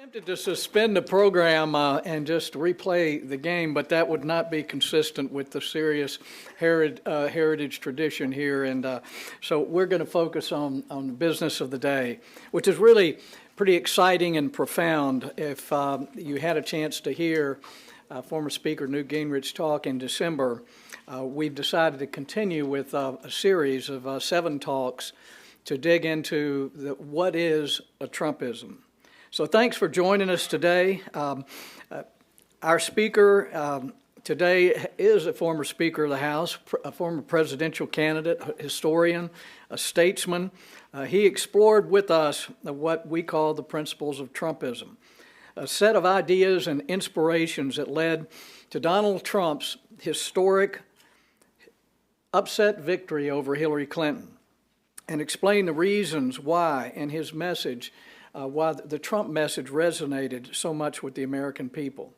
Tempted to suspend the program and just replay the game, but that would not be consistent with the serious heritage tradition here. And so we're going to focus on the business of the day, which is really pretty exciting and profound. If you had a chance to hear former Speaker Newt Gingrich talk in December, we've decided to continue with a series of 7 talks to dig into what is a Trumpism. So thanks for joining us today. Our speaker today is a former Speaker of the House, a former presidential candidate, historian, a statesman. He explored with us what we call the principles of Trumpism, a set of ideas and inspirations that led to Donald Trump's historic upset victory over Hillary Clinton, and explained the reasons why in his message why the Trump message resonated so much with the American people.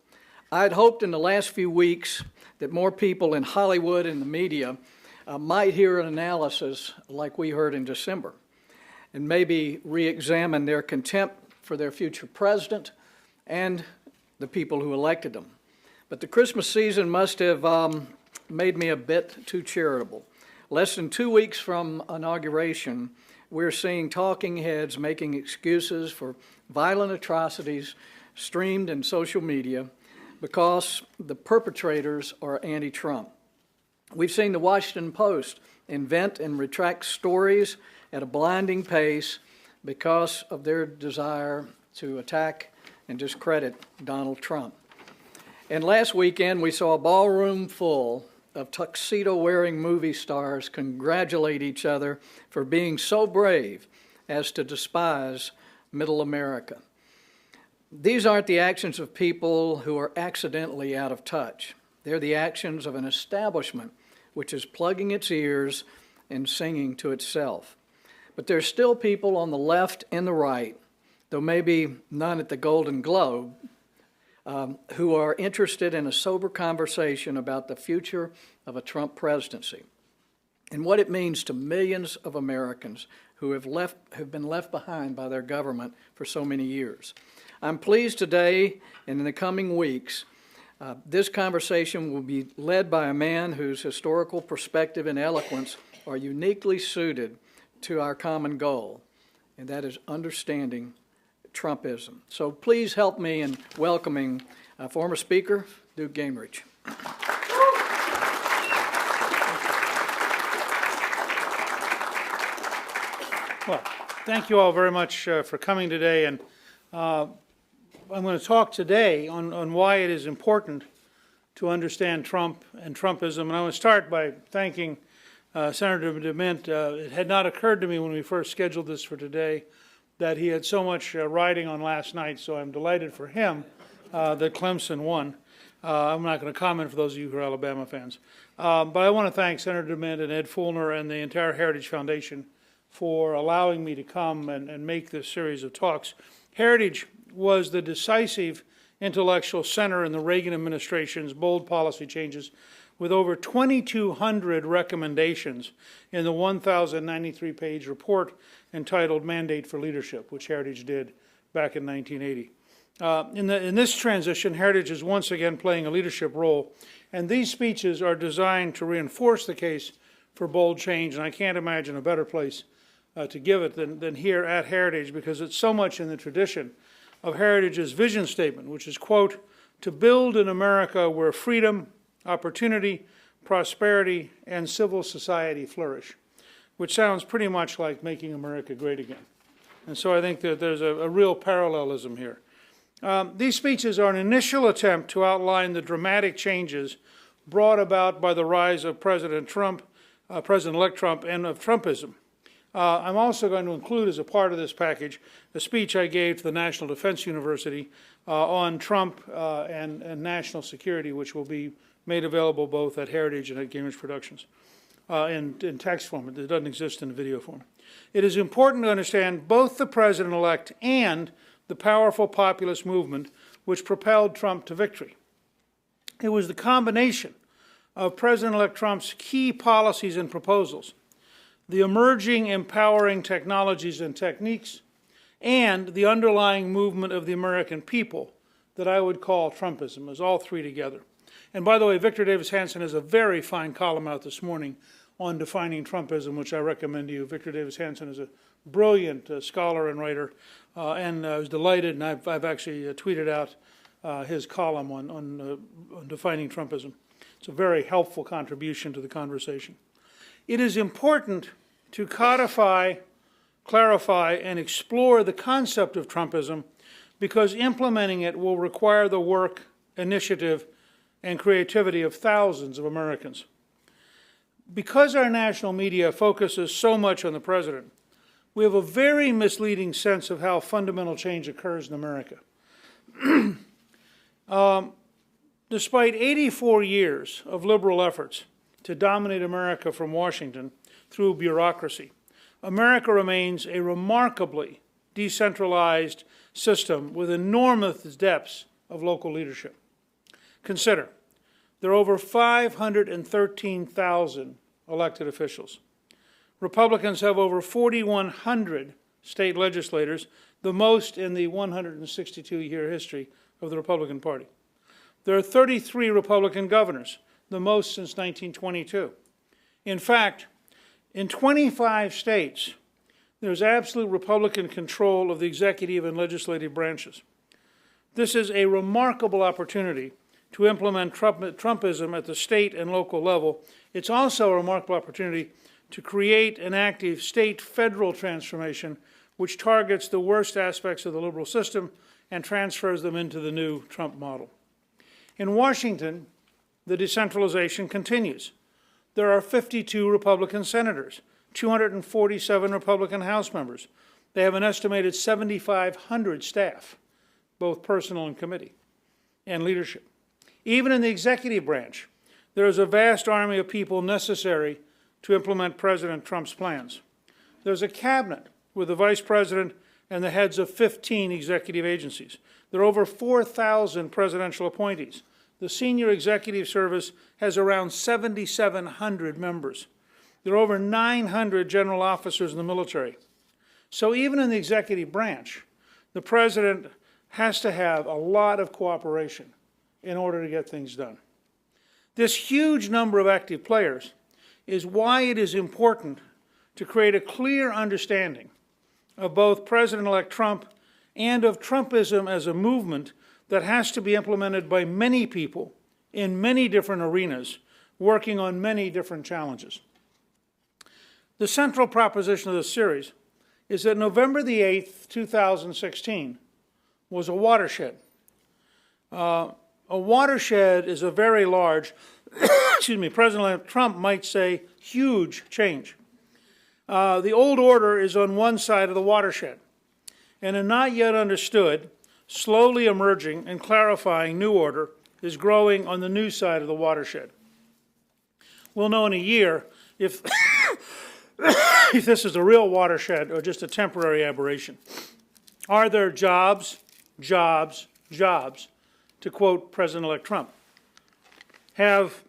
I had hoped in the last few weeks that more people in Hollywood and the media might hear an analysis like we heard in December, and maybe re-examine their contempt for their future president and the people who elected them. But the Christmas season must have made me a bit too charitable. Less than 2 weeks from inauguration, we're seeing talking heads making excuses for violent atrocities streamed in social media because the perpetrators are anti-Trump. We've seen the Washington Post invent and retract stories at a blinding pace because of their desire to attack and discredit Donald Trump. And last weekend, we saw a ballroom full of tuxedo-wearing movie stars congratulate each other for being so brave as to despise middle America. These aren't the actions of people who are accidentally out of touch. They're the actions of an establishment which is plugging its ears and singing to itself. But there's still people on the left and the right, though maybe none at the Golden Globe, who are interested in a sober conversation about the future of a Trump presidency and what it means to millions of Americans who have been left behind by their government for so many years. I'm pleased today and in the coming weeks, this conversation will be led by a man whose historical perspective and eloquence are uniquely suited to our common goal, and that is understanding Trumpism. So please help me in welcoming former Speaker Newt Gingrich. Well, thank you all very much for coming today, and I'm going to talk today on why it is important to understand Trump and Trumpism, and I want to start by thanking Senator DeMint. It had not occurred to me when we first scheduled this for today that he had so much riding on last night, so I'm delighted for him that Clemson won. I'm not going to comment for those of you who are Alabama fans. But I want to thank Senator DeMint and Ed Fulner and the entire Heritage Foundation for allowing me to come and make this series of talks. Heritage was the decisive intellectual center in the Reagan administration's bold policy changes, with over 2,200 recommendations in the 1,093-page report entitled Mandate for Leadership, which Heritage did back in 1980. In this transition, Heritage is once again playing a leadership role, and these speeches are designed to reinforce the case for bold change, and I can't imagine a better place to give it than here at Heritage, because it's so much in the tradition of Heritage's vision statement, which is, quote, to build an America where freedom, opportunity, prosperity, and civil society flourish, which sounds pretty much like making America great again. And so I think that there's a real parallelism here. These speeches are an initial attempt to outline the dramatic changes brought about by the rise of President Trump, President-elect Trump, and of Trumpism. I'm also going to include as a part of this package a speech I gave to the National Defense University on Trump and national security, which will be made available both at Heritage and at Gingrich Productions in text form. It doesn't exist in video form. It is important to understand both the president-elect and the powerful populist movement which propelled Trump to victory. It was the combination of President-elect Trump's key policies and proposals, the emerging empowering technologies and techniques, and the underlying movement of the American people that I would call Trumpism, as all three together. And by the way, Victor Davis Hanson has a very fine column out this morning on defining Trumpism, which I recommend to you. Victor Davis Hanson is a brilliant scholar and writer, and I was delighted, and I've actually tweeted out his column on defining Trumpism. It's a very helpful contribution to the conversation. It is important to codify, clarify, and explore the concept of Trumpism because implementing it will require the work, initiative, and creativity of thousands of Americans. Because our national media focuses so much on the president, we have a very misleading sense of how fundamental change occurs in America. Despite 84 years of liberal efforts to dominate America from Washington through bureaucracy, America remains a remarkably decentralized system with enormous depths of local leadership. Consider, there are over 513,000 elected officials. Republicans have over 4,100 state legislators, the most in the 162-year history of the Republican Party. There are 33 Republican governors, the most since 1922. In fact, in 25 states, there's absolute Republican control of the executive and legislative branches. This is a remarkable opportunity to implement Trumpism at the state and local level. It's also a remarkable opportunity to create an active state-federal transformation which targets the worst aspects of the liberal system and transfers them into the new Trump model. In Washington, the decentralization continues. There are 52 Republican senators, 247 Republican House members. They have an estimated 7,500 staff, both personal and committee, and leadership. Even in the executive branch, there is a vast army of people necessary to implement President Trump's plans. There's a cabinet with the vice president and the heads of 15 executive agencies. There are over 4,000 presidential appointees. The senior executive service has around 7,700 members. There are over 900 general officers in the military. So even in the executive branch, the president has to have a lot of cooperation in order to get things done. This huge number of active players is why it is important to create a clear understanding of both President-elect Trump and of Trumpism as a movement that has to be implemented by many people in many different arenas, working on many different challenges. The central proposition of this series is that November the 8th, 2016 was a watershed. A watershed is a very large, President Trump might say, huge change. The old order is on one side of the watershed, and a not yet understood, slowly emerging and clarifying new order is growing on the new side of the watershed. We'll know in a year if, if this is a real watershed or just a temporary aberration. Are there jobs, jobs, jobs, to quote President-elect Trump? Have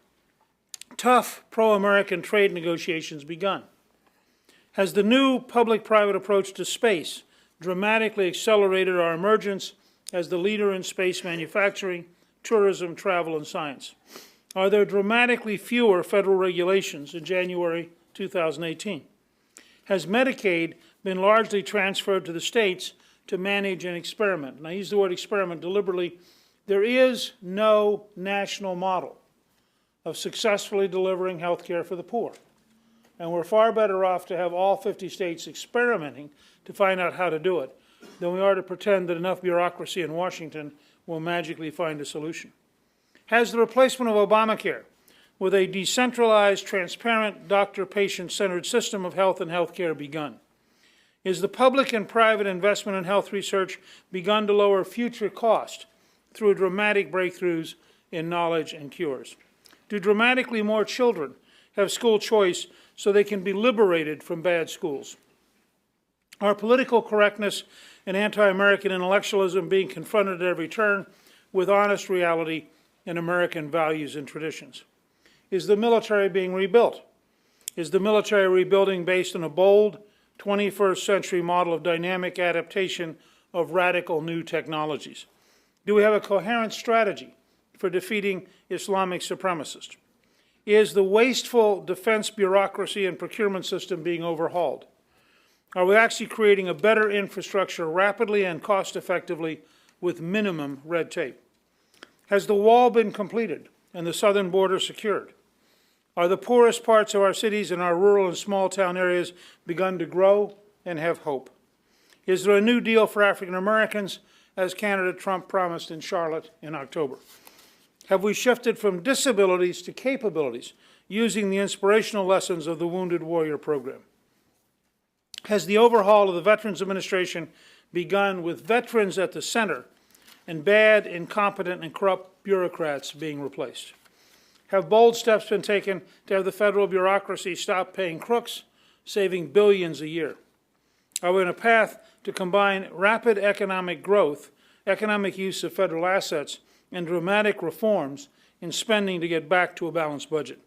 tough pro-American trade negotiations begun? Has the new public-private approach to space dramatically accelerated our emergence as the leader in space manufacturing, tourism, travel, and science? Are there dramatically fewer federal regulations in January 2018? Has Medicaid been largely transferred to the states to manage and experiment? And I use the word experiment deliberately. There is no national model of successfully delivering health care for the poor. And we're far better off to have all 50 states experimenting to find out how to do it than we are to pretend that enough bureaucracy in Washington will magically find a solution. Has the replacement of Obamacare with a decentralized, transparent, doctor-patient-centered system of health and health care begun? Is the public and private investment in health research begun to lower future cost through dramatic breakthroughs in knowledge and cures? Do dramatically more children have school choice so they can be liberated from bad schools? Are political correctness and anti-American intellectualism being confronted at every turn with honest reality and American values and traditions? Is the military being rebuilt? Is the military rebuilding based on a bold, 21st century model of dynamic adaptation of radical new technologies? Do we have a coherent strategy for defeating Islamic supremacists? Is the wasteful defense bureaucracy and procurement system being overhauled? Are we actually creating a better infrastructure rapidly and cost-effectively with minimum red tape? Has the wall been completed and the southern border secured? Are the poorest parts of our cities and our rural and small town areas begun to grow and have hope? Is there a new deal for African Americans, as candidate Trump promised in Charlotte in October? Have we shifted from disabilities to capabilities, using the inspirational lessons of the Wounded Warrior program? Has the overhaul of the Veterans Administration begun with veterans at the center and bad, incompetent, and corrupt bureaucrats being replaced? Have bold steps been taken to have the federal bureaucracy stop paying crooks, saving billions a year? Are we on a path to combine rapid economic growth, economic use of federal assets, and dramatic reforms in spending to get back to a balanced budget?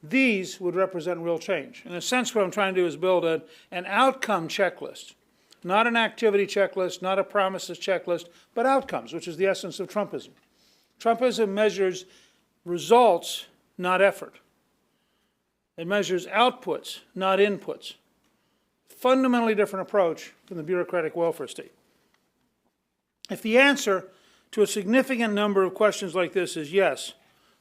These would represent real change. In a sense, what I'm trying to do is build an outcome checklist, not an activity checklist, not a promises checklist, but outcomes, which is the essence of Trumpism. Trumpism measures results, not effort. It measures outputs, not inputs. Fundamentally different approach from the bureaucratic welfare state. If the answer to a significant number of questions like this is yes,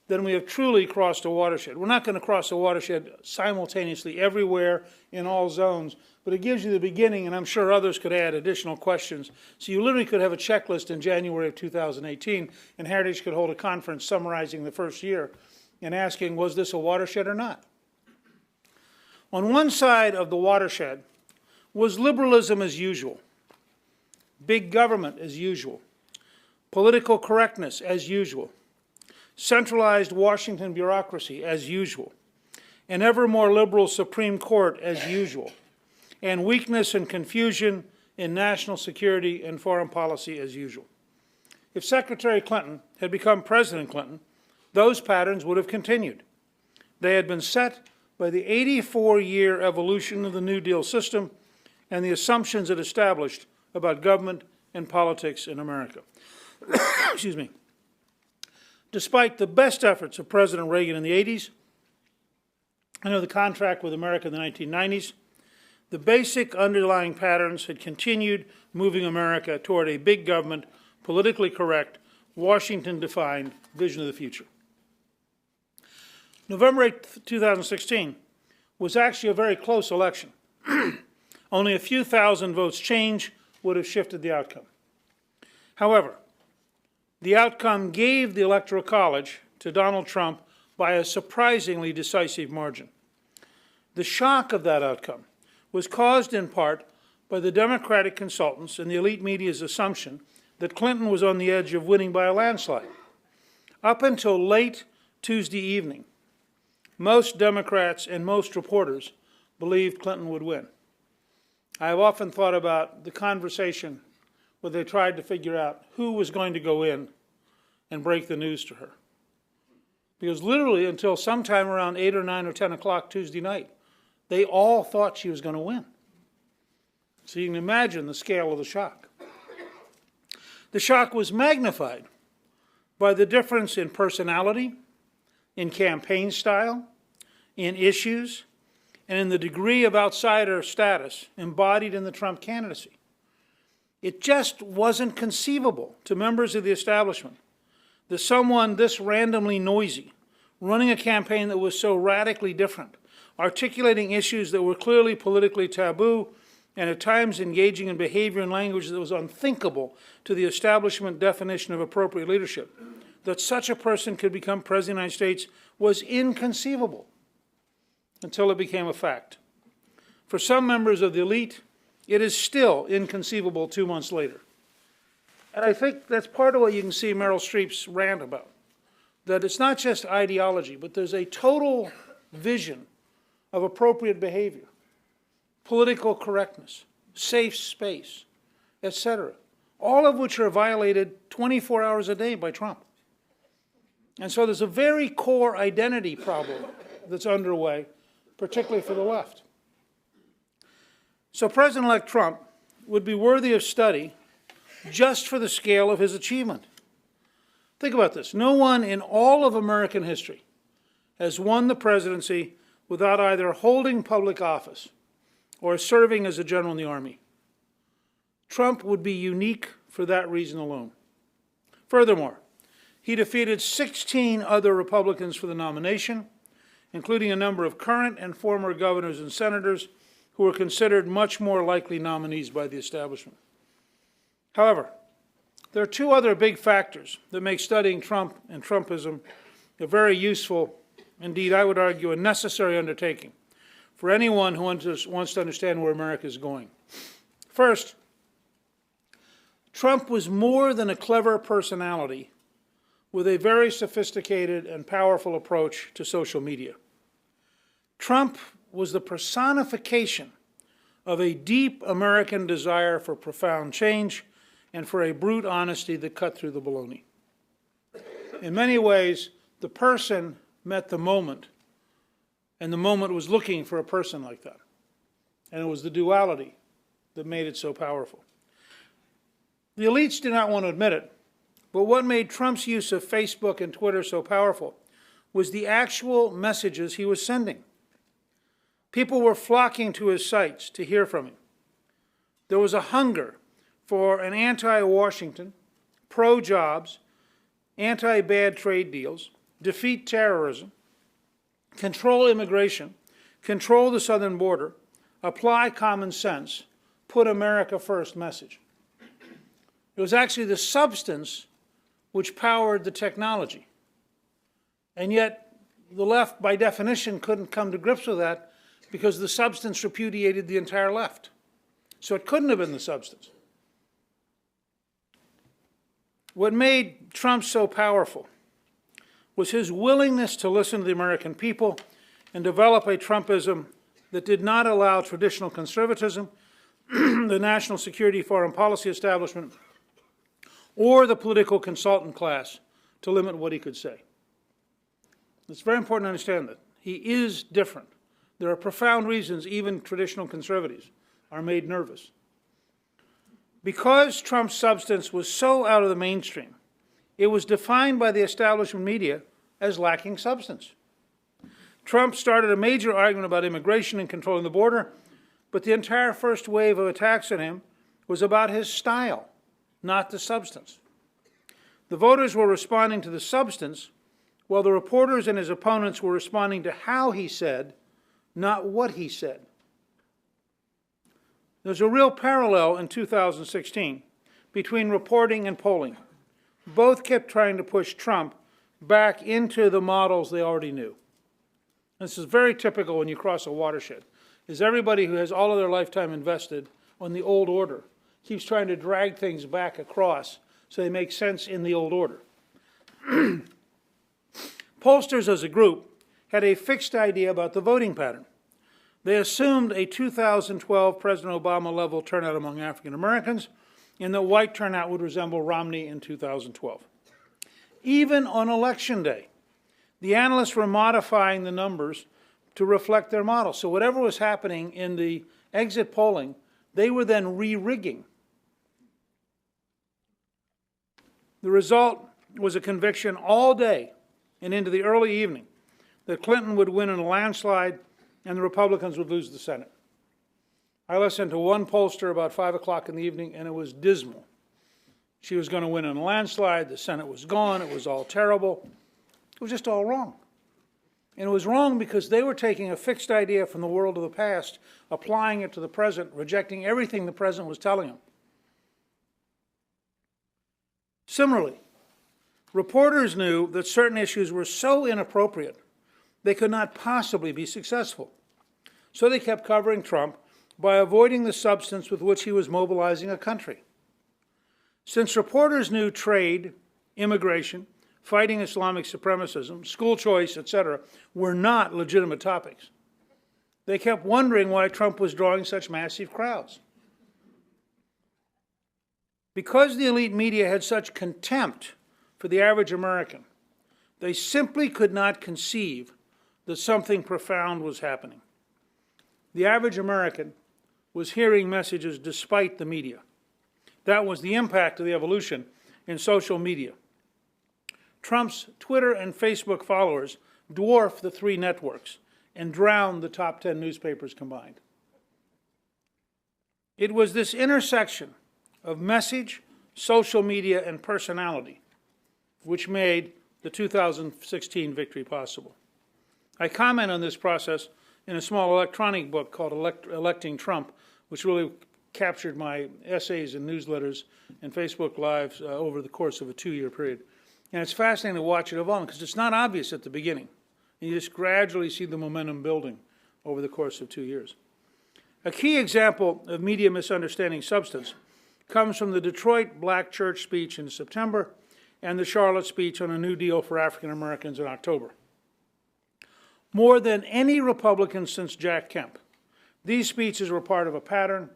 then we have truly crossed a watershed. We're not going to cross a watershed simultaneously everywhere in all zones, but it gives you the beginning, and I'm sure others could add additional questions. So you literally could have a checklist in January of 2018, and Heritage could hold a conference summarizing the first year and asking, was this a watershed or not? On one side of the watershed was liberalism as usual, big government as usual, political correctness as usual, centralized Washington bureaucracy as usual, an ever more liberal Supreme Court as usual, and weakness and confusion in national security and foreign policy as usual. If Secretary Clinton had become President Clinton, those patterns would have continued. They had been set by the 84-year evolution of the New Deal system and the assumptions it established about government and politics in America. Excuse me. Despite the best efforts of President Reagan in the 80s, and of the contract with America in the 1990s, the basic underlying patterns had continued moving America toward a big government, politically correct, Washington-defined vision of the future. November 8, 2016 was actually a very close election. Only a few thousand votes change would have shifted the outcome. However, the outcome gave the Electoral College to Donald Trump by a surprisingly decisive margin. The shock of that outcome was caused in part by the Democratic consultants and the elite media's assumption that Clinton was on the edge of winning by a landslide. Up until late Tuesday evening, most Democrats and most reporters believed Clinton would win. I have often thought about the conversation where they tried to figure out who was going to go in and break the news to her. Because literally until sometime around 8 or 9 or 10 o'clock Tuesday night, they all thought she was going to win. So you can imagine the scale of the shock. The shock was magnified by the difference in personality, in campaign style, in issues, and in the degree of outsider status embodied in the Trump candidacy. It just wasn't conceivable to members of the establishment that someone this randomly noisy, running a campaign that was so radically different, articulating issues that were clearly politically taboo, and at times engaging in behavior and language that was unthinkable to the establishment definition of appropriate leadership, that such a person could become President of the United States was inconceivable until it became a fact. For some members of the elite, it is still inconceivable 2 months later. And I think that's part of what you can see Meryl Streep's rant about, that it's not just ideology, but there's a total vision of appropriate behavior, political correctness, safe space, etc., all of which are violated 24 hours a day by Trump. And so there's a very core identity problem that's underway, particularly for the left. So President-elect Trump would be worthy of study just for the scale of his achievement. Think about this. No one in all of American history has won the presidency without either holding public office or serving as a general in the Army. Trump would be unique for that reason alone. Furthermore, he defeated 16 other Republicans for the nomination, including a number of current and former governors and senators who were considered much more likely nominees by the establishment. However, there are two other big factors that make studying Trump and Trumpism a very useful, indeed I would argue a necessary undertaking for anyone who wants to understand where America is going. First, Trump was more than a clever personality with a very sophisticated and powerful approach to social media. Trump was the personification of a deep American desire for profound change and for a brute honesty that cut through the baloney. In many ways, the person met the moment, and the moment was looking for a person like that. And it was the duality that made it so powerful. The elites do not want to admit it, but what made Trump's use of Facebook and Twitter so powerful was the actual messages he was sending. People were flocking to his sites to hear from him. There was a hunger for an anti-Washington, pro-jobs, anti-bad trade deals, defeat terrorism, control immigration, control the southern border, apply common sense, put America first message. It was actually the substance which powered the technology. And yet, the left, by definition, couldn't come to grips with that because the substance repudiated the entire left. So it couldn't have been the substance. What made Trump so powerful was his willingness to listen to the American people and develop a Trumpism that did not allow traditional conservatism, the national security foreign policy establishment, or the political consultant class to limit what he could say. It's very important to understand that. He is different. There are profound reasons even traditional conservatives are made nervous. Because Trump's substance was so out of the mainstream, it was defined by the establishment media as lacking substance. Trump started a major argument about immigration and controlling the border, but the entire first wave of attacks on him was about his style, not the substance. The voters were responding to the substance, while the reporters and his opponents were responding to how he said, not what he said. There's a real parallel in 2016 between reporting and polling. Both kept trying to push Trump back into the models they already knew. This is very typical when you cross a watershed, is everybody who has all of their lifetime invested on the old order keeps trying to drag things back across so they make sense in the old order. Pollsters as a group had a fixed idea about the voting pattern. They assumed a 2012 President Obama level turnout among African Americans and that white turnout would resemble Romney in 2012. Even on election day, the analysts were modifying the numbers to reflect their model. So whatever was happening in the exit polling, they were then re-rigging. The result was a conviction all day and into the early evening that Clinton would win in a landslide and the Republicans would lose the Senate. I listened to one pollster about 5 o'clock in the evening, and it was dismal. She was going to win in a landslide. The Senate was gone. It was all terrible. It was just all wrong. And it was wrong because they were taking a fixed idea from the world of the past, applying it to the present, rejecting everything the present was telling them. Similarly, reporters knew that certain issues were so inappropriate they could not possibly be successful. So they kept covering Trump by avoiding the substance with which he was mobilizing a country. Since reporters knew trade, immigration, fighting Islamic supremacism, school choice, etc., were not legitimate topics, they kept wondering why Trump was drawing such massive crowds. Because the elite media had such contempt for the average American, they simply could not conceive that something profound was happening. The average American was hearing messages despite the media. That was the impact of the evolution in social media. Trump's Twitter and Facebook followers dwarf the three networks and drown the top 10 newspapers combined. It was this intersection of message, social media, and personality which made the 2016 victory possible. I comment on this process in a small electronic book called Electing Trump, which really captured my essays and newsletters and Facebook Lives over the course of a 2-year period. And it's fascinating to watch it evolve because it's not obvious at the beginning. And you just gradually see the momentum building over the course of 2 years. A key example of media misunderstanding substance comes from the Detroit Black Church speech in September and the Charlotte speech on a New Deal for African Americans in October. More than any Republican since Jack Kemp, these speeches were part of a pattern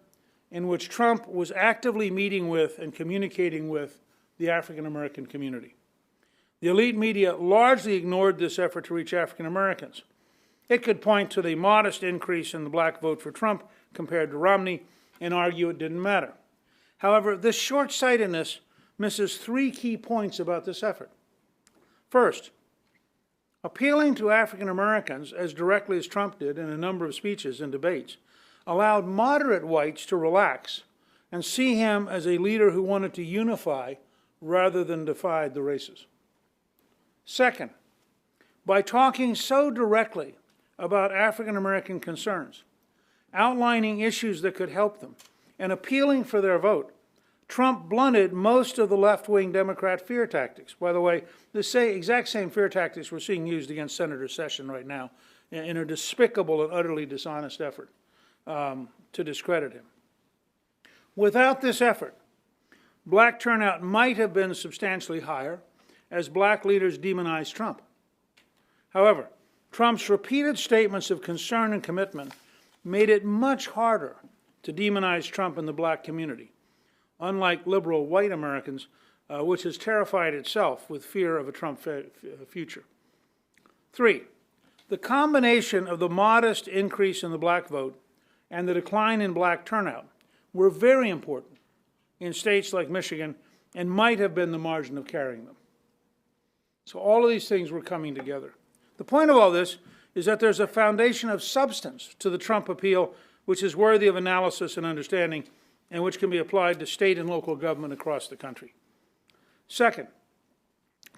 in which Trump was actively meeting with and communicating with the African American community. The elite media largely ignored this effort to reach African Americans. It could point to the modest increase in the black vote for Trump compared to Romney and argue it didn't matter. However, this short-sightedness misses three key points about this effort. First, appealing to African Americans as directly as Trump did in a number of speeches and debates allowed moderate whites to relax and see him as a leader who wanted to unify rather than divide the races. Second, by talking so directly about African American concerns, outlining issues that could help them, and appealing for their vote, Trump blunted most of the left-wing Democrat fear tactics. By the way, the exact same fear tactics we're seeing used against Senator Sessions right now in a despicable and utterly dishonest effort to discredit him. Without this effort, black turnout might have been substantially higher as black leaders demonized Trump. However, Trump's repeated statements of concern and commitment made it much harder to demonize Trump in the black community, unlike liberal white Americans, which has terrified itself with fear of a Trump future. Three, the combination of the modest increase in the black vote and the decline in black turnout were very important in states like Michigan and might have been the margin of carrying them. So all of these things were coming together. The point of all this is that there's a foundation of substance to the Trump appeal which is worthy of analysis and understanding and which can be applied to state and local government across the country. Second,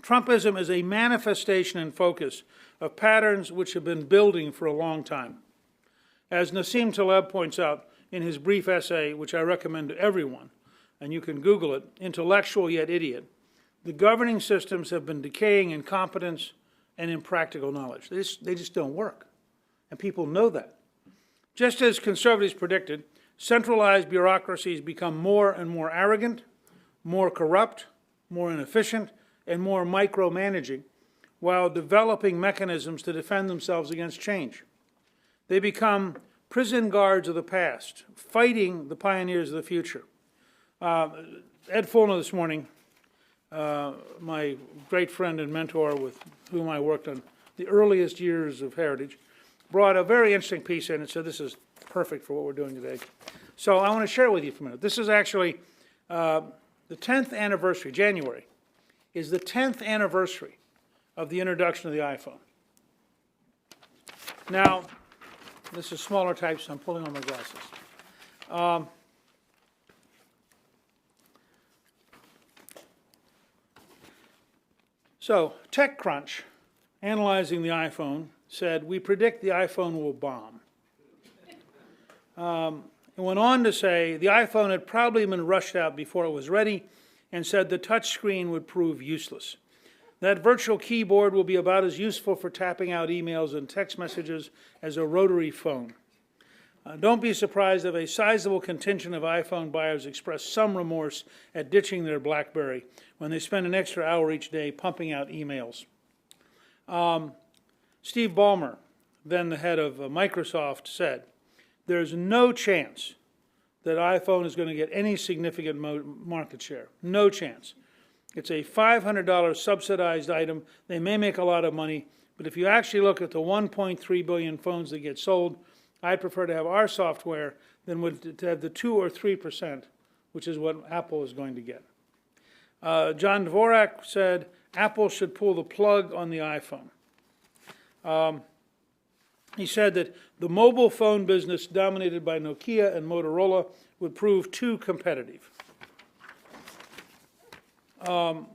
Trumpism is a manifestation and focus of patterns which have been building for a long time. As Nassim Taleb points out in his brief essay, which I recommend to everyone, and you can Google it, Intellectual Yet Idiot, the governing systems have been decaying in competence and in practical knowledge. They just don't work, and people know that. Just as conservatives predicted, centralized bureaucracies become more and more arrogant, more corrupt, more inefficient, and more micromanaging, while developing mechanisms to defend themselves against change. They become prison guards of the past, fighting the pioneers of the future. Ed Fulner this morning, my great friend and mentor with whom I worked on the earliest years of Heritage, brought a very interesting piece in and said this is perfect for what we're doing today. So I want to share it with you for a minute. This is actually the 10th anniversary, January, is the 10th anniversary of the introduction of the iPhone. Now, this is smaller type, so I'm pulling on my glasses. So TechCrunch, analyzing the iPhone, said, we predict the iPhone will bomb. It went on to say the iPhone had probably been rushed out before it was ready and said the touchscreen would prove useless. That virtual keyboard will be about as useful for tapping out emails and text messages as a rotary phone. Don't be surprised if a sizable contingent of iPhone buyers express some remorse at ditching their BlackBerry when they spend an extra hour each day pumping out emails. Steve Ballmer, then the head of Microsoft, said, there's no chance that iPhone is going to get any significant market share. No chance. It's a $500 subsidized item. They may make a lot of money, but if you actually look at the 1.3 billion phones that get sold, I'd prefer to have our software than to have the 2 or 3%, which is what Apple is going to get. John Dvorak said Apple should pull the plug on the iPhone. He said that the mobile phone business dominated by Nokia and Motorola would prove too competitive. One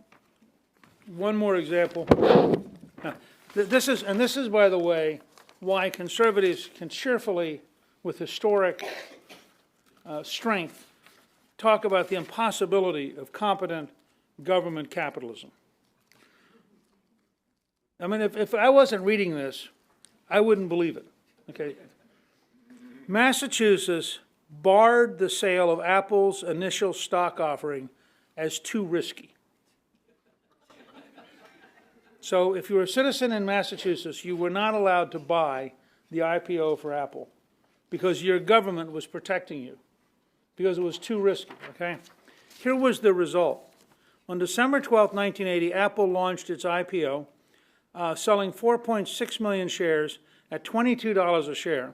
more example. This is, by the way, why conservatives can cheerfully, with historic strength, talk about the impossibility of competent government capitalism. I mean, if I wasn't reading this, I wouldn't believe it. Okay. Massachusetts barred the sale of Apple's initial stock offering as too risky. So if you were a citizen in Massachusetts, you were not allowed to buy the IPO for Apple because your government was protecting you, because it was too risky, okay? Here was the result. On December 12, 1980, Apple launched its IPO, selling 4.6 million shares at $22 a share.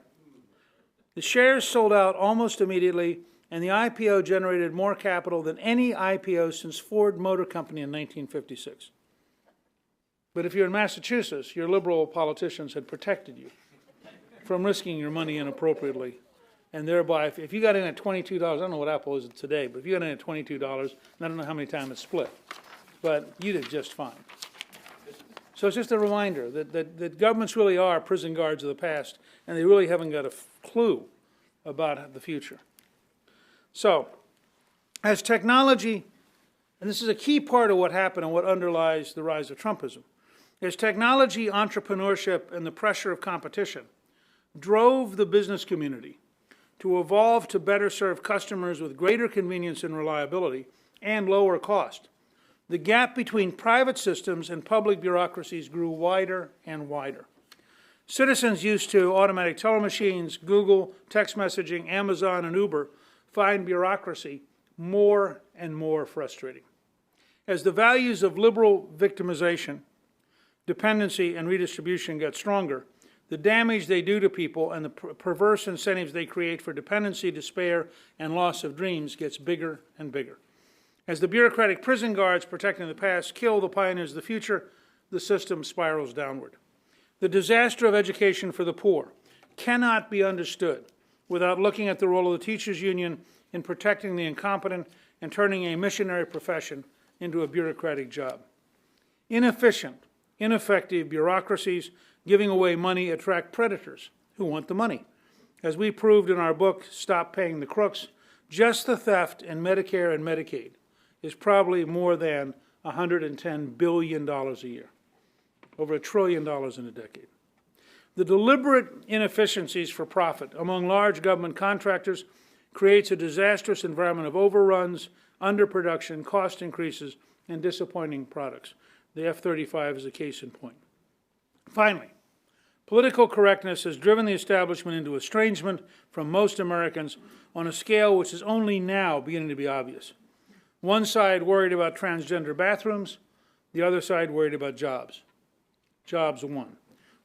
The shares sold out almost immediately, and the IPO generated more capital than any IPO since Ford Motor Company in 1956. But if you're in Massachusetts, your liberal politicians had protected you from risking your money inappropriately. And thereby, if you got in at $22, I don't know what Apple is today, but if you got in at $22, I don't know how many times it's split, but you did just fine. So it's just a reminder that governments really are prison guards of the past, and they really haven't got a clue about the future. So, as technology, and this is a key part of what happened and what underlies the rise of Trumpism, as technology, entrepreneurship, and the pressure of competition drove the business community to evolve to better serve customers with greater convenience and reliability and lower cost, the gap between private systems and public bureaucracies grew wider and wider. Citizens used to automatic teller machines, Google, text messaging, Amazon, and Uber find bureaucracy more and more frustrating. As the values of liberal victimization, dependency, and redistribution get stronger, the damage they do to people and the perverse incentives they create for dependency, despair, and loss of dreams gets bigger and bigger. As the bureaucratic prison guards protecting the past kill the pioneers of the future, the system spirals downward. The disaster of education for the poor cannot be understood without looking at the role of the teachers' union in protecting the incompetent and turning a missionary profession into a bureaucratic job. Inefficient, ineffective bureaucracies giving away money attract predators who want the money. As we proved in our book, Stop Paying the Crooks, just the theft in Medicare and Medicaid is probably more than $110 billion a year, over $1 trillion in a decade. The deliberate inefficiencies for profit among large government contractors creates a disastrous environment of overruns, underproduction, cost increases, and disappointing products. The F-35 is a case in point. Finally, political correctness has driven the establishment into estrangement from most Americans on a scale which is only now beginning to be obvious. One side worried about transgender bathrooms, the other side worried about jobs. Jobs won.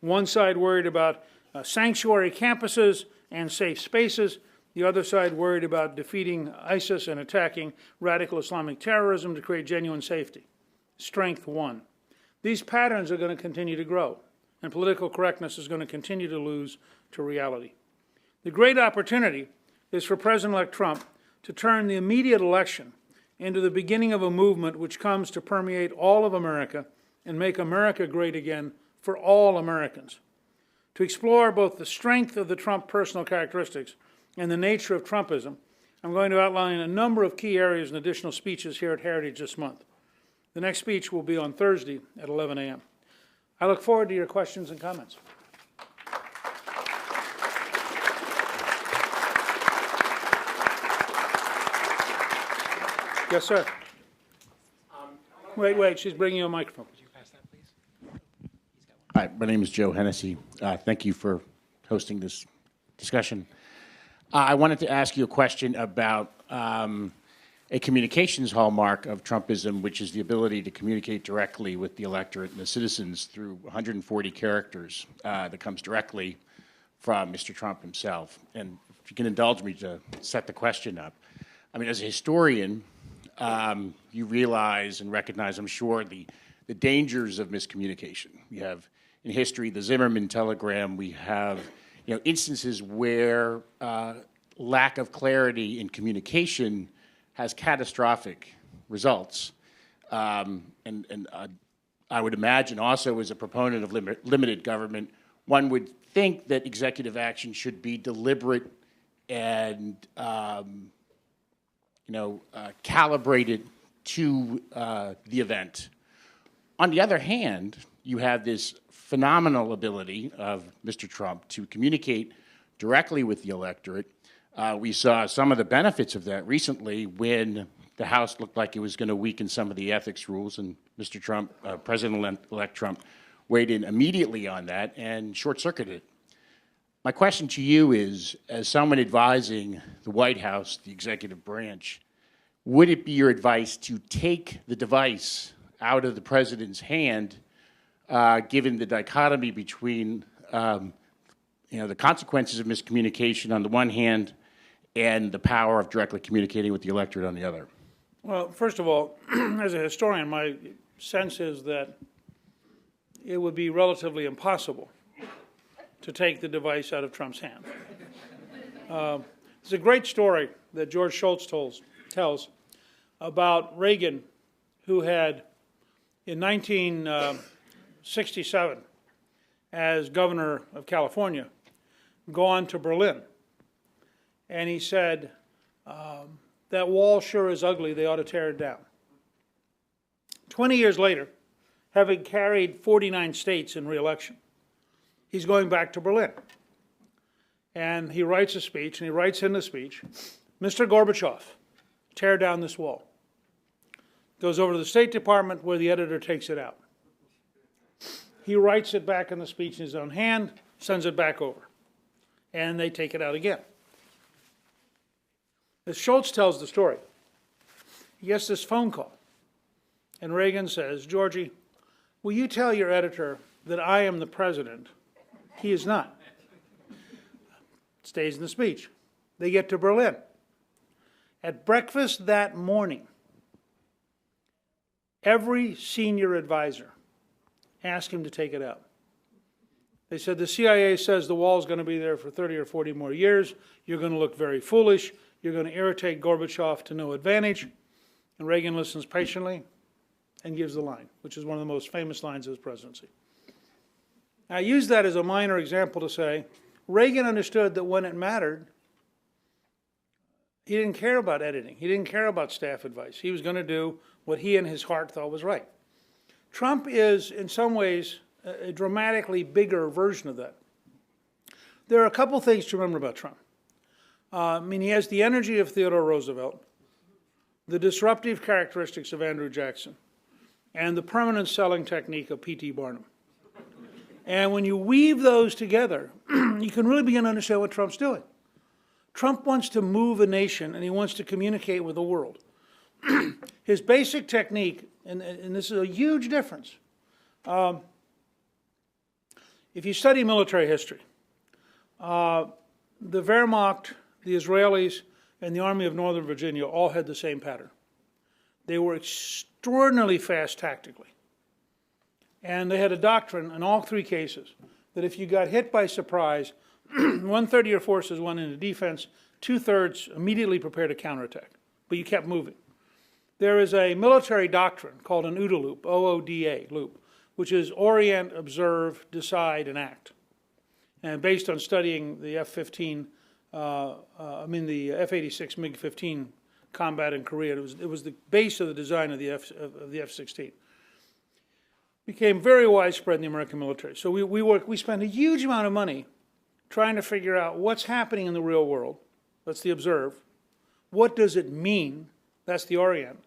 One side worried about sanctuary campuses and safe spaces, the other side worried about defeating ISIS and attacking radical Islamic terrorism to create genuine safety. Strength won. These patterns are going to continue to grow, and political correctness is going to continue to lose to reality. The great opportunity is for President-elect Trump to turn the immediate election into the beginning of a movement which comes to permeate all of America and make America great again for all Americans. To explore both the strength of the Trump personal characteristics and the nature of Trumpism, I'm going to outline a number of key areas in additional speeches here at Heritage this month. The next speech will be on Thursday at 11 a.m. I look forward to your questions and comments. Yes, sir. Wait, she's bringing you a microphone. Could you pass that, please? Hi, my name is Joe Hennessy. Thank you for hosting this discussion. I wanted to ask you a question about a communications hallmark of Trumpism, which is the ability to communicate directly with the electorate and the citizens through 140 characters that comes directly from Mr. Trump himself. And if you can indulge me to set the question up. I mean, as a historian, you realize and recognize, I'm sure, the dangers of miscommunication. We have in history the Zimmerman telegram. We have instances where lack of clarity in communication has catastrophic results. And I would imagine also as a proponent of limited government, one would think that executive action should be deliberate and calibrated to the event. On the other hand, you have this phenomenal ability of Mr. Trump to communicate directly with the electorate. We saw some of the benefits of that recently when the House looked like it was going to weaken some of the ethics rules, and Mr. Trump, President-elect Trump, weighed in immediately on that and short-circuited it. My question to you is, as someone advising the White House, the executive branch, would it be your advice to take the device out of the president's hand, given the dichotomy between the consequences of miscommunication on the one hand and the power of directly communicating with the electorate on the other? Well, first of all, as a historian, my sense is that it would be relatively impossible to take the device out of Trump's hand. There's a great story that George Shultz tells about Reagan, who had, in 1967, as governor of California, gone to Berlin. And he said, that wall sure is ugly, they ought to tear it down. 20 years later, having carried 49 states in re-election, he's going back to Berlin. And he writes a speech, and he writes in the speech, Mr. Gorbachev, tear down this wall. Goes over to the State Department where the editor takes it out. He writes it back in the speech in his own hand, sends it back over. And they take it out again. As Shultz tells the story, he gets this phone call. And Reagan says, Georgie, will you tell your editor that I am the president? He is not. Stays in the speech. They get to Berlin. At breakfast that morning, every senior advisor asked him to take it out. They said, the CIA says the wall's going to be there for 30 or 40 more years. You're going to look very foolish. You're going to irritate Gorbachev to no advantage. And Reagan listens patiently and gives the line, which is one of the most famous lines of his presidency. I use that as a minor example to say, Reagan understood that when it mattered, he didn't care about editing. He didn't care about staff advice. He was going to do what he in his heart thought was right. Trump is, in some ways, a dramatically bigger version of that. There are a couple things to remember about Trump. He has the energy of Theodore Roosevelt, the disruptive characteristics of Andrew Jackson, and the permanent selling technique of P.T. Barnum. And when you weave those together, you can really begin to understand what Trump's doing. Trump wants to move a nation, and he wants to communicate with the world. His basic technique, and this is a huge difference, if you study military history, the Wehrmacht, the Israelis, and the Army of Northern Virginia all had the same pattern. They were extraordinarily fast tactically. And they had a doctrine in all three cases that if you got hit by surprise, 1/3 of your forces went into defense, 2/3 immediately prepared a counterattack, but you kept moving. There is a military doctrine called an OODA loop, O-O-D-A loop, which is orient, observe, decide, and act. And based on studying the F-15, the F-86 MiG-15 combat in Korea, it was the base of the design of the F-16. Became very widespread in the American military. So we spent a huge amount of money trying to figure out what's happening in the real world. That's the observe. What does it mean? That's the orient.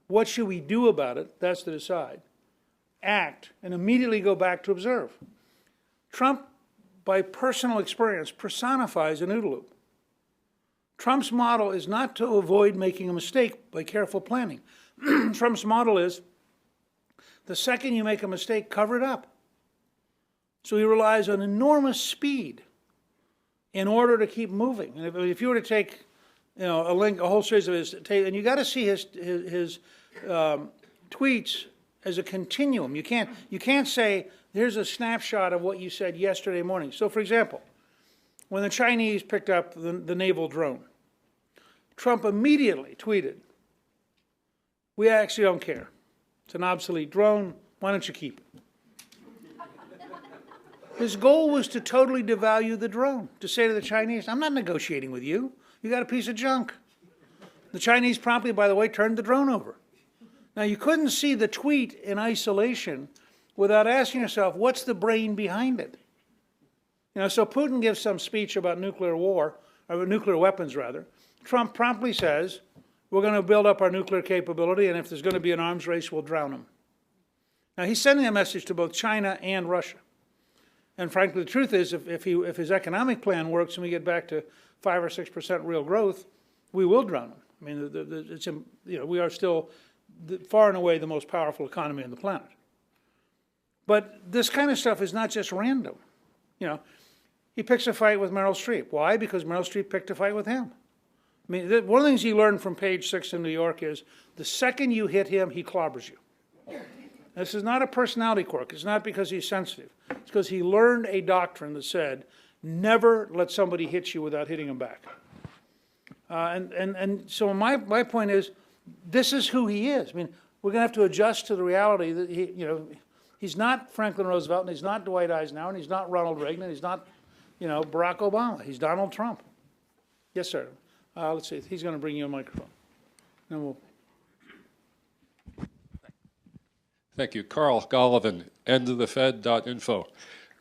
What should we do about it? That's the decide. Act, and immediately go back to observe. Trump, by personal experience, personifies an OODA loop. Trump's model is not to avoid making a mistake by careful planning. Trump's model is, the second you make a mistake, cover it up. So he relies on enormous speed in order to keep moving. And if you were to take, a whole series of his, and you got to see his tweets as a continuum. You can't say, here's a snapshot of what you said yesterday morning. So, for example, when the Chinese picked up the naval drone, Trump immediately tweeted, "We actually don't care. It's an obsolete drone. Why don't you keep it?" His goal was to totally devalue the drone, to say to the Chinese, I'm not negotiating with you. You got a piece of junk. The Chinese promptly, by the way, turned the drone over. Now, you couldn't see the tweet in isolation without asking yourself, what's the brain behind it? So Putin gives some speech about nuclear war, or nuclear weapons, rather. Trump promptly says, we're going to build up our nuclear capability, and if there's going to be an arms race, we'll drown them. Now, he's sending a message to both China and Russia. And frankly, the truth is, if his economic plan works and we get back to 5 or 6% real growth, we will drown them. I mean, we are still far and away the most powerful economy on the planet. But this kind of stuff is not just random. He picks a fight with Meryl Streep. Why? Because Meryl Streep picked a fight with him. I mean, one of the things he learned from page 6 in New York is the second you hit him, he clobbers you. This is not a personality quirk. It's not because he's sensitive. It's because he learned a doctrine that said, never let somebody hit you without hitting them back. And so my point is, this is who he is. I mean, we're going to have to adjust to the reality that he's not Franklin Roosevelt, and he's not Dwight Eisenhower, and he's not Ronald Reagan, and he's not, Barack Obama. He's Donald Trump. Yes, sir. Let's see. He's going to bring you a microphone. Then we'll. Thank you. Carl Golovin, endofthefed.info.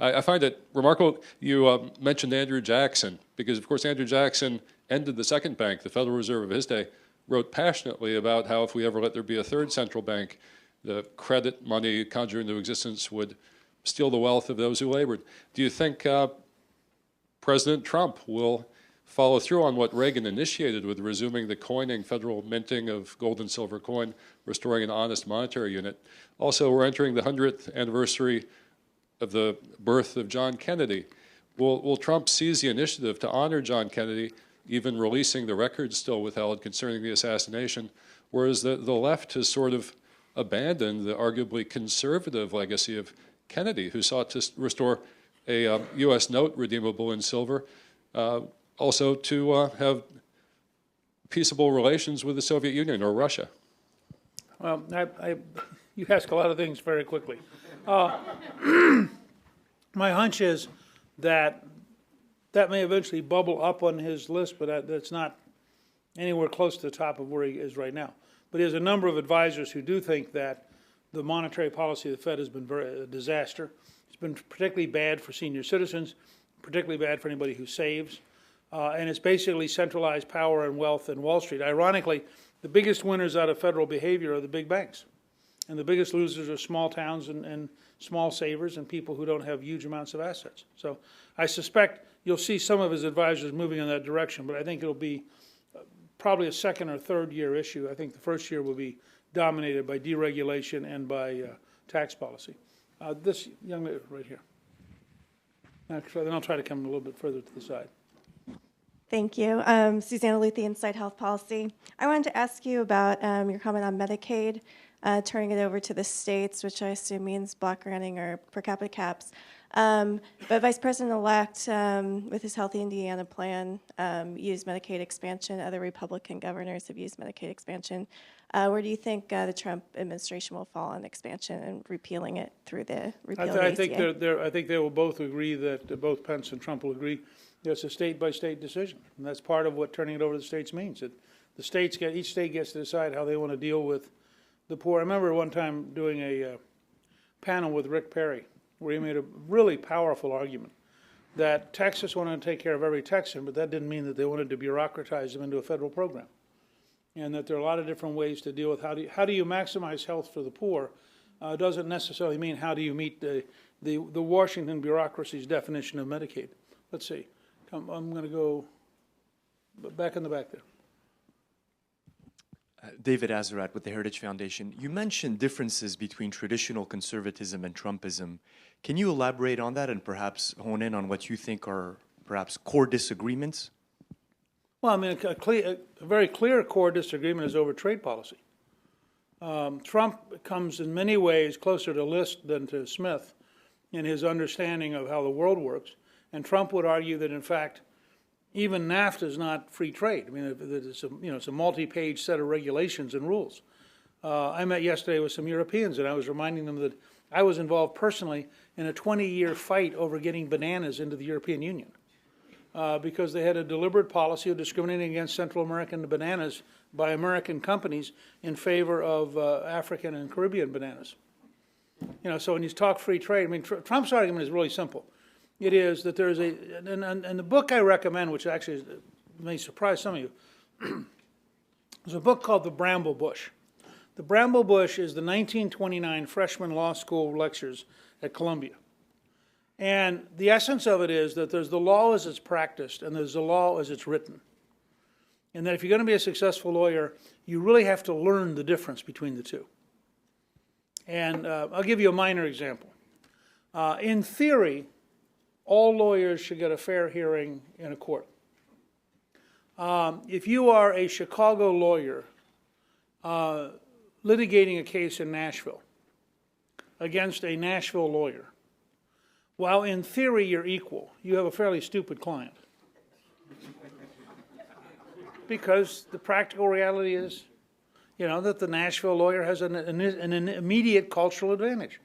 I find it remarkable you mentioned Andrew Jackson, because, of course, Andrew Jackson ended the second bank, the Federal Reserve of his day, wrote passionately about how if we ever let there be a third central bank, the credit money conjured into existence would steal the wealth of those who labored. Do you think President Trump will follow through on what Reagan initiated with resuming the coining, federal minting of gold and silver coin, restoring an honest monetary unit? Also, we're entering the 100th anniversary of the birth of John Kennedy. Will Trump seize the initiative to honor John Kennedy, even releasing the records still withheld concerning the assassination, whereas the left has sort of abandoned the arguably conservative legacy of Kennedy, who sought to restore a U.S. note redeemable in silver, also to have peaceable relations with the Soviet Union or Russia? Well, you ask a lot of things very quickly. My hunch is that may eventually bubble up on his list, but that's not anywhere close to the top of where he is right now. But he has a number of advisors who do think that the monetary policy of the Fed has been a disaster. It's been particularly bad for senior citizens, particularly bad for anybody who saves. And it's basically centralized power and wealth in Wall Street. Ironically, the biggest winners out of federal behavior are the big banks. And the biggest losers are small towns and small savers and people who don't have huge amounts of assets. So I suspect you'll see some of his advisors moving in that direction, but I think it'll be probably a second or third year issue. I think the first year will be dominated by deregulation and by tax policy. This young lady right here. Actually, then I'll try to come a little bit further to the side. Thank you. Susanna Luthi, Inside Health Policy. I wanted to ask you about your comment on Medicaid, turning it over to the states, which I assume means block granting or per capita caps. But Vice President-elect, with his Healthy Indiana plan, used Medicaid expansion. Other Republican governors have used Medicaid expansion. Where do you think the Trump administration will fall on expansion and repealing it through the repeal of the ACA? I think they will both agree that both Pence and Trump will agree that it's a state-by-state decision, and that's part of what turning it over to the states means. That the states each state gets to decide how they want to deal with the poor. I remember one time doing a panel with Rick Perry, where he made a really powerful argument that Texas wanted to take care of every Texan, but that didn't mean that they wanted to bureaucratize them into a federal program. And that there are a lot of different ways to deal with how do you maximize health for the poor. Doesn't necessarily mean how do you meet the Washington bureaucracy's definition of Medicaid. Let's see. I'm going to go back in the back there. David Azarat with the Heritage Foundation. You mentioned differences between traditional conservatism and Trumpism. Can you elaborate on that and perhaps hone in on what you think are perhaps core disagreements? Well, I mean, a very clear core disagreement is over trade policy. Trump comes in many ways closer to List than to Smith in his understanding of how the world works. And Trump would argue that, in fact, even NAFTA is not free trade. I mean, it's a multi-page set of regulations and rules. I met yesterday with some Europeans, and I was reminding them that I was involved personally in a 20-year fight over getting bananas into the European Union because they had a deliberate policy of discriminating against Central American bananas by American companies in favor of African and Caribbean bananas. So when you talk free trade, I mean, Trump's argument is really simple. It is that there's and the book I recommend, which actually may surprise some of you, there's a book called The Bramble Bush. The Bramble Bush is the 1929 freshman law school lectures at Columbia. And the essence of it is that there's the law as it's practiced and there's the law as it's written. And that if you're going to be a successful lawyer, you really have to learn the difference between the two. And I'll give you a minor example. In theory, all lawyers should get a fair hearing in a court. If you are a Chicago lawyer litigating a case in Nashville against a Nashville lawyer, while in theory you're equal, you have a fairly stupid client. Because the practical reality is, that the Nashville lawyer has an immediate cultural advantage.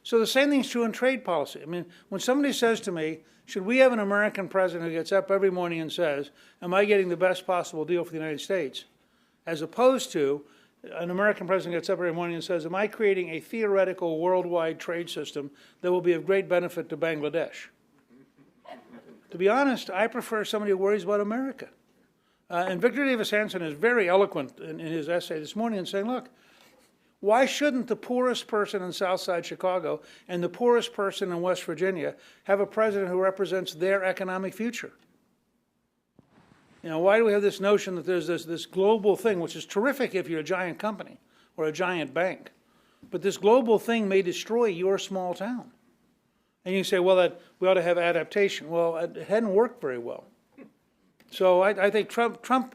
So the same thing's true in trade policy. I mean, when somebody says to me, should we have an American president who gets up every morning and says, am I getting the best possible deal for the United States? As opposed to an American president gets up every morning and says, am I creating a theoretical worldwide trade system that will be of great benefit to Bangladesh? To be honest, I prefer somebody who worries about America. And Victor Davis Hanson is very eloquent in his essay this morning in saying, look, why shouldn't the poorest person in Southside Chicago and the poorest person in West Virginia have a president who represents their economic future? Why do we have this notion that there's this global thing, which is terrific if you're a giant company or a giant bank, but this global thing may destroy your small town? And you say, well, that we ought to have adaptation. Well, it hadn't worked very well. So I think Trump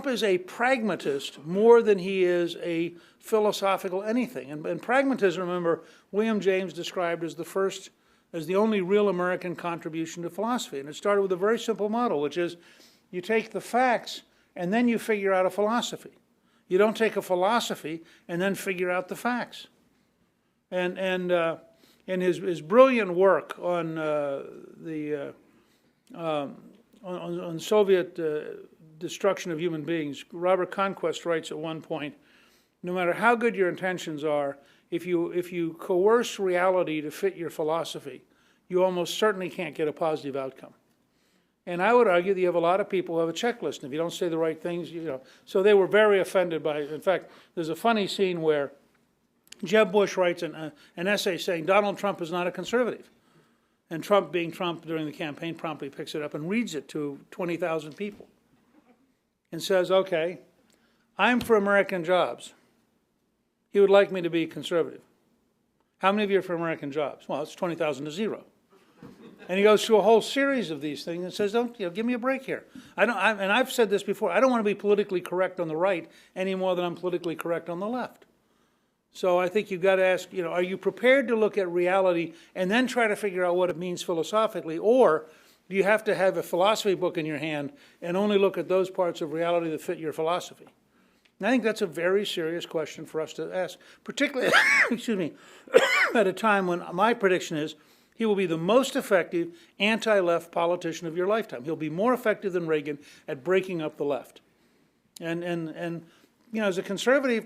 is a pragmatist more than he is a philosophical anything. And pragmatism, remember, William James described as the only real American contribution to philosophy. And it started with a very simple model, which is you take the facts and then you figure out a philosophy. You don't take a philosophy and then figure out the facts. And in his brilliant work on on Soviet destruction of human beings, Robert Conquest writes at one point, no matter how good your intentions are, if you coerce reality to fit your philosophy, you almost certainly can't get a positive outcome. And I would argue that you have a lot of people who have a checklist, and if you don't say the right things, So they were very offended by it. In fact, there's a funny scene where Jeb Bush writes an essay saying Donald Trump is not a conservative. And Trump, being Trump during the campaign, promptly picks it up and reads it to 20,000 people and says, okay, I'm for American jobs. He would like me to be conservative. How many of you are for American jobs? Well, it's 20,000 to 0. And he goes through a whole series of these things and says, give me a break here. And I've said this before, I don't want to be politically correct on the right any more than I'm politically correct on the left. So I think you've got to ask, are you prepared to look at reality and then try to figure out what it means philosophically, or do you have to have a philosophy book in your hand and only look at those parts of reality that fit your philosophy? And I think that's a very serious question for us to ask, particularly, excuse me, at a time when my prediction is he will be the most effective anti-left politician of your lifetime. He'll be more effective than Reagan at breaking up the left. And as a conservative,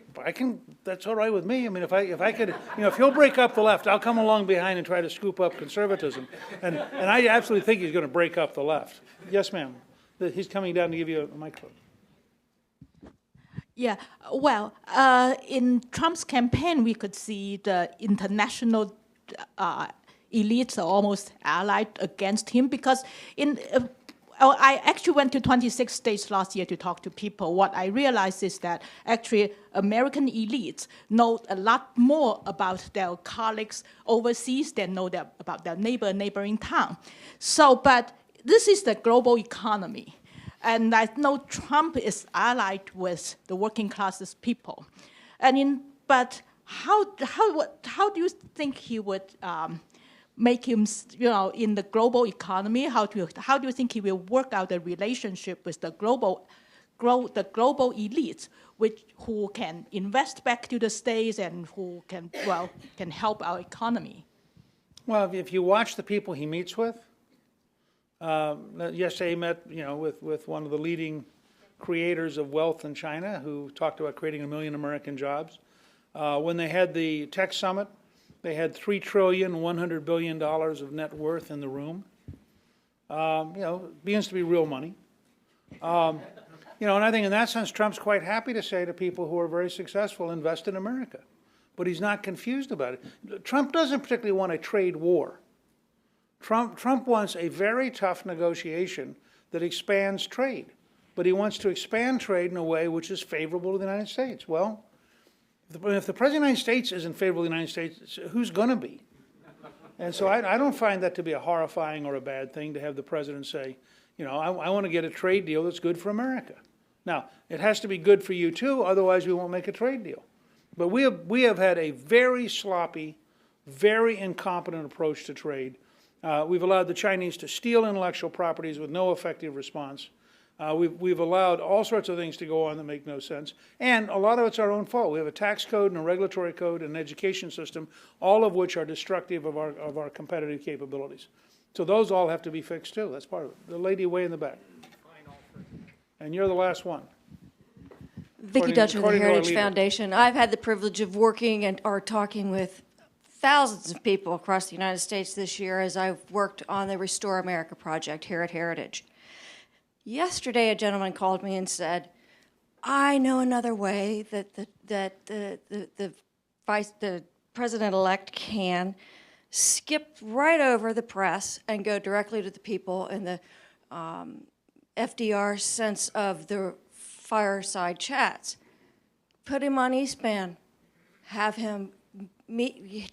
that's all right with me. I mean, if I could, if he'll break up the left, I'll come along behind and try to scoop up conservatism. And I absolutely think he's going to break up the left. Yes, ma'am. He's coming down to give you a microphone. Yeah, well, in Trump's campaign, we could see the international elites are almost allied against him because I actually went to 26 states last year to talk to people. What I realized is that actually American elites know a lot more about their colleagues overseas than know about their neighboring town. So, but this is the global economy. And I know Trump is allied with the working classes people. But how do you think he would make him, in the global economy? How do you think he will work out the relationship with the global elites, who can invest back to the states and who can help our economy? Well, if you watch the people he meets with, yesterday he met, with one of the leading creators of wealth in China, who talked about creating 1 million American jobs. When they had the tech summit, they had $3 trillion, $100 billion of net worth in the room. Begins to be real money. And I think in that sense, Trump's quite happy to say to people who are very successful, invest in America. But he's not confused about it. Trump doesn't particularly want a trade war. Trump wants a very tough negotiation that expands trade. But he wants to expand trade in a way which is favorable to the United States. Well, if the President of the United States isn't favorable to the United States, who's going to be? And so I don't find that to be a horrifying or a bad thing to have the President say, I want to get a trade deal that's good for America. Now, it has to be good for you too, otherwise we won't make a trade deal. But we have had a very sloppy, very incompetent approach to trade. We've allowed the Chinese to steal intellectual properties with no effective response. We've allowed all sorts of things to go on that make no sense. And a lot of it's our own fault. We have a tax code and a regulatory code and an education system, all of which are destructive of our competitive capabilities. So those all have to be fixed too. That's part of it. The lady way in the back. And you're the last one. Vicki Dutcher of the Heritage Foundation. I've had the privilege of working or talking with thousands of people across the United States this year as I've worked on the Restore America project here at Heritage. Yesterday, a gentleman called me and said, I know another way that the president-elect can skip right over the press and go directly to the people in the FDR sense of the fireside chats. Put him on E-SPAN. Have him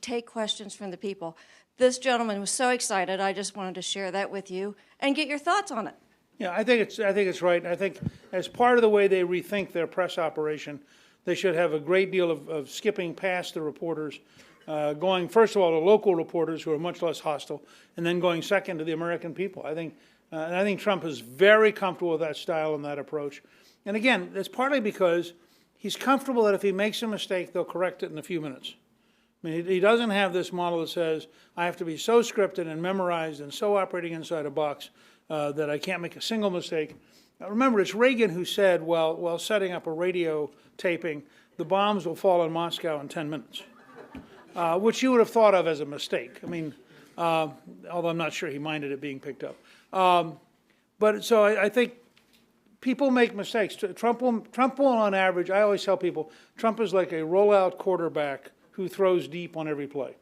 take questions from the people. This gentleman was so excited, I just wanted to share that with you and get your thoughts on it. Yeah, I think it's right. I think as part of the way they rethink their press operation, they should have a great deal of skipping past the reporters, going first of all to local reporters who are much less hostile, and then going second to the American people. I think Trump is very comfortable with that style and that approach. And again, it's partly because he's comfortable that if he makes a mistake, they'll correct it in a few minutes. I mean, he doesn't have this model that says, I have to be so scripted and memorized and so operating inside a box that I can't make a single mistake. Now, remember, it's Reagan who said, while setting up a radio taping, the bombs will fall in Moscow in 10 minutes, which you would have thought of as a mistake. I mean, although I'm not sure he minded it being picked up. But so I think people make mistakes. Trump will, on average, I always tell people, Trump is like a rollout quarterback who throws deep on every play.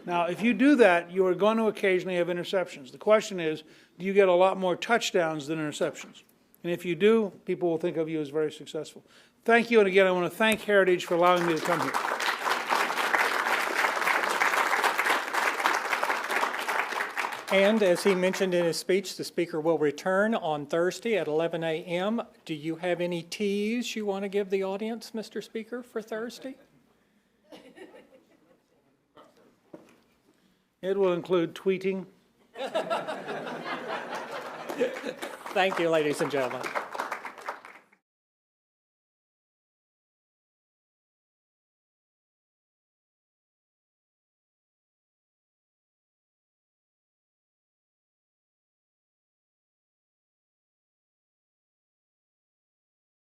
Now, if you do that, you are going to occasionally have interceptions. The question is, do you get a lot more touchdowns than interceptions? And if you do, people will think of you as very successful. Thank you, and again, I want to thank Heritage for allowing me to come here. And as he mentioned in his speech, the speaker will return on Thursday at 11 a.m. Do you have any teas you want to give the audience, Mr. Speaker, for Thursday? It will include tweeting. Thank you, ladies and gentlemen.